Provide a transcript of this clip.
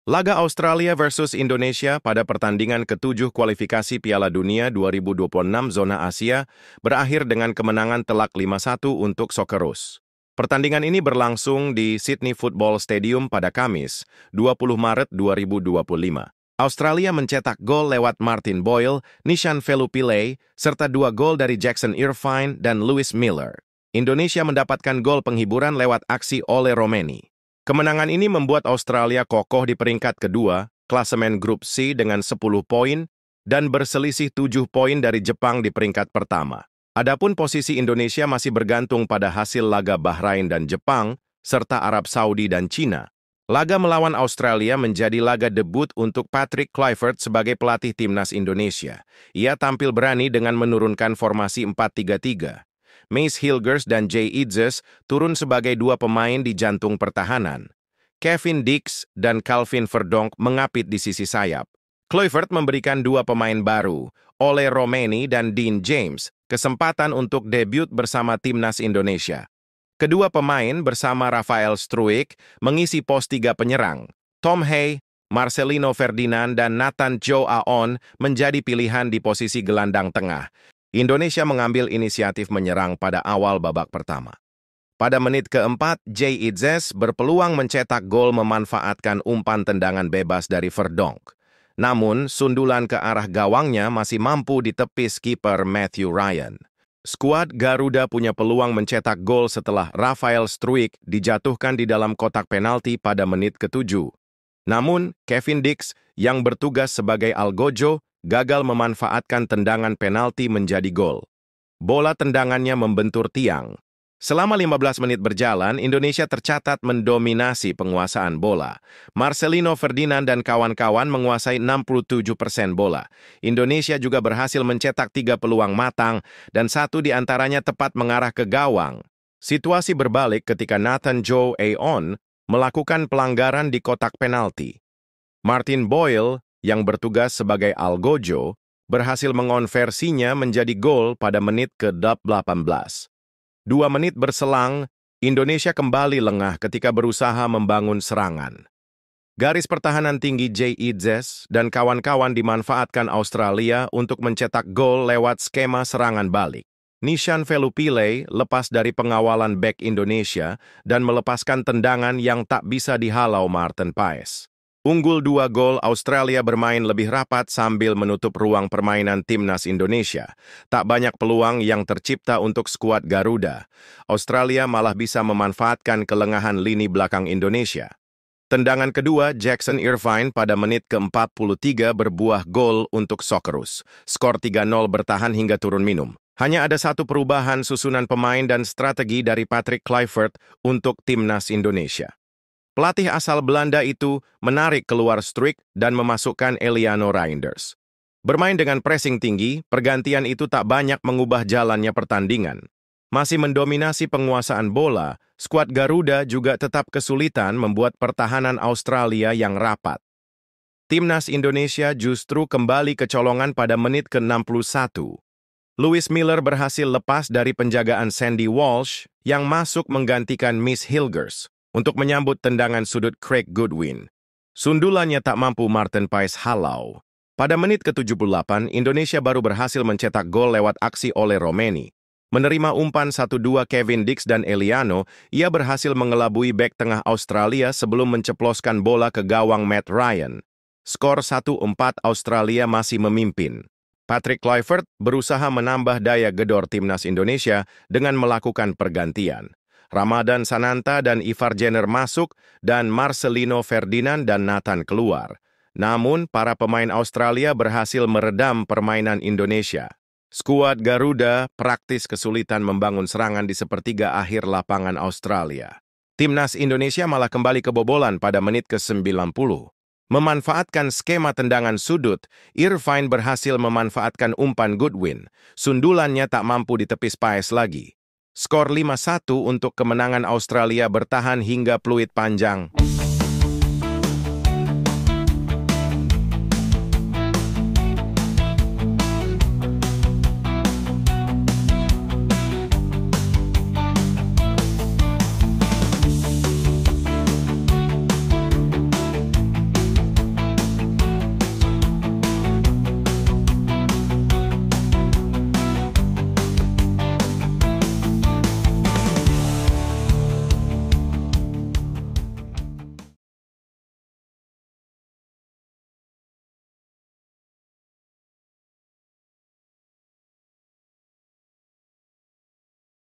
Laga Australia versus Indonesia pada pertandingan ke-7 kualifikasi Piala Dunia 2026 zona Asia berakhir dengan kemenangan telak 5-1 untuk Socceroos. Pertandingan ini berlangsung di Sydney Football Stadium pada Kamis, 20 Maret 2025. Australia mencetak gol lewat Martin Boyle, Nishan Velupillay, serta 2 gol dari Jackson Irvine dan Lewis Miller. Indonesia mendapatkan gol penghiburan lewat aksi Ole Romeni. Kemenangan ini membuat Australia kokoh di peringkat kedua, klasemen grup C dengan 10 poin, dan berselisih 7 poin dari Jepang di peringkat pertama. Adapun posisi Indonesia masih bergantung pada hasil laga Bahrain dan Jepang, serta Arab Saudi dan Cina. Laga melawan Australia menjadi laga debut untuk Patrick Kluivert sebagai pelatih timnas Indonesia. Ia tampil berani dengan menurunkan formasi 4-3-3. Mace Hilgers dan Jay Idzes turun sebagai 2 pemain di jantung pertahanan. Kevin Dix dan Calvin Verdonk mengapit di sisi sayap. Kluivert memberikan 2 pemain baru, Ole Romeni dan Dean James, kesempatan untuk debut bersama timnas Indonesia. Kedua pemain bersama Rafael Struijk mengisi pos 3 penyerang. Tom Hay, Marcelino Ferdinand, dan Nathan Joe Aon menjadi pilihan di posisi gelandang tengah. Indonesia mengambil inisiatif menyerang pada awal babak pertama. Pada menit keempat, Jay Idzes berpeluang mencetak gol memanfaatkan umpan tendangan bebas dari Verdonk. Namun, sundulan ke arah gawangnya masih mampu ditepis kiper Matthew Ryan. Skuad Garuda punya peluang mencetak gol setelah Rafael Struijk dijatuhkan di dalam kotak penalti pada menit ke-7. Namun, Kevin Dix yang bertugas sebagai algojo gagal memanfaatkan tendangan penalti menjadi gol. Bola tendangannya membentur tiang. Selama 15 menit berjalan, Indonesia tercatat mendominasi penguasaan bola. Marcelino Ferdinand dan kawan-kawan menguasai 67% bola. Indonesia juga berhasil mencetak 3 peluang matang dan 1 diantaranya tepat mengarah ke gawang. Situasi berbalik ketika Nathan Joe Aon melakukan pelanggaran di kotak penalti. Martin Boyle yang bertugas sebagai algojo berhasil mengonversinya menjadi gol pada menit ke-18. 2 menit berselang, Indonesia kembali lengah ketika berusaha membangun serangan. Garis pertahanan tinggi Jay Idzes dan kawan-kawan dimanfaatkan Australia untuk mencetak gol lewat skema serangan balik. Nishan Velupillay lepas dari pengawalan bek Indonesia dan melepaskan tendangan yang tak bisa dihalau Martin Paes. Unggul 2 gol, Australia bermain lebih rapat sambil menutup ruang permainan timnas Indonesia. Tak banyak peluang yang tercipta untuk skuad Garuda. Australia malah bisa memanfaatkan kelengahan lini belakang Indonesia. Tendangan kedua, Jackson Irvine pada menit ke-43 berbuah gol untuk Socceroos. Skor 3-0 bertahan hingga turun minum. Hanya ada 1 perubahan susunan pemain dan strategi dari Patrick Kluivert untuk timnas Indonesia. Pelatih asal Belanda itu menarik keluar Struijk dan memasukkan Eliano Reinders. Bermain dengan pressing tinggi, pergantian itu tak banyak mengubah jalannya pertandingan. Masih mendominasi penguasaan bola, skuad Garuda juga tetap kesulitan membuat pertahanan Australia yang rapat. Timnas Indonesia justru kembali kecolongan pada menit ke-61. Lewis Miller berhasil lepas dari penjagaan Sandy Walsh yang masuk menggantikan Mace Hilgers untuk menyambut tendangan sudut Craig Goodwin. Sundulannya tak mampu Martin Paes halau. Pada menit ke-78, Indonesia baru berhasil mencetak gol lewat aksi Ole Romeni. Menerima umpan 1-2 Kevin Dix dan Eliano, ia berhasil mengelabui bek tengah Australia sebelum menceploskan bola ke gawang Matt Ryan. Skor 1-4 Australia masih memimpin. Patrick Kluivert berusaha menambah daya gedor timnas Indonesia dengan melakukan pergantian. Ramadan Sananta dan Ivar Jenner masuk dan Marcelino Ferdinand dan Nathan keluar. Namun, para pemain Australia berhasil meredam permainan Indonesia. Skuad Garuda praktis kesulitan membangun serangan di sepertiga akhir lapangan Australia. Timnas Indonesia malah kembali kebobolan pada menit ke-90. Memanfaatkan skema tendangan sudut, Irvine berhasil memanfaatkan umpan Goodwin. Sundulannya tak mampu ditepis Paes lagi. Skor 5-1 untuk kemenangan Australia bertahan hingga peluit panjang.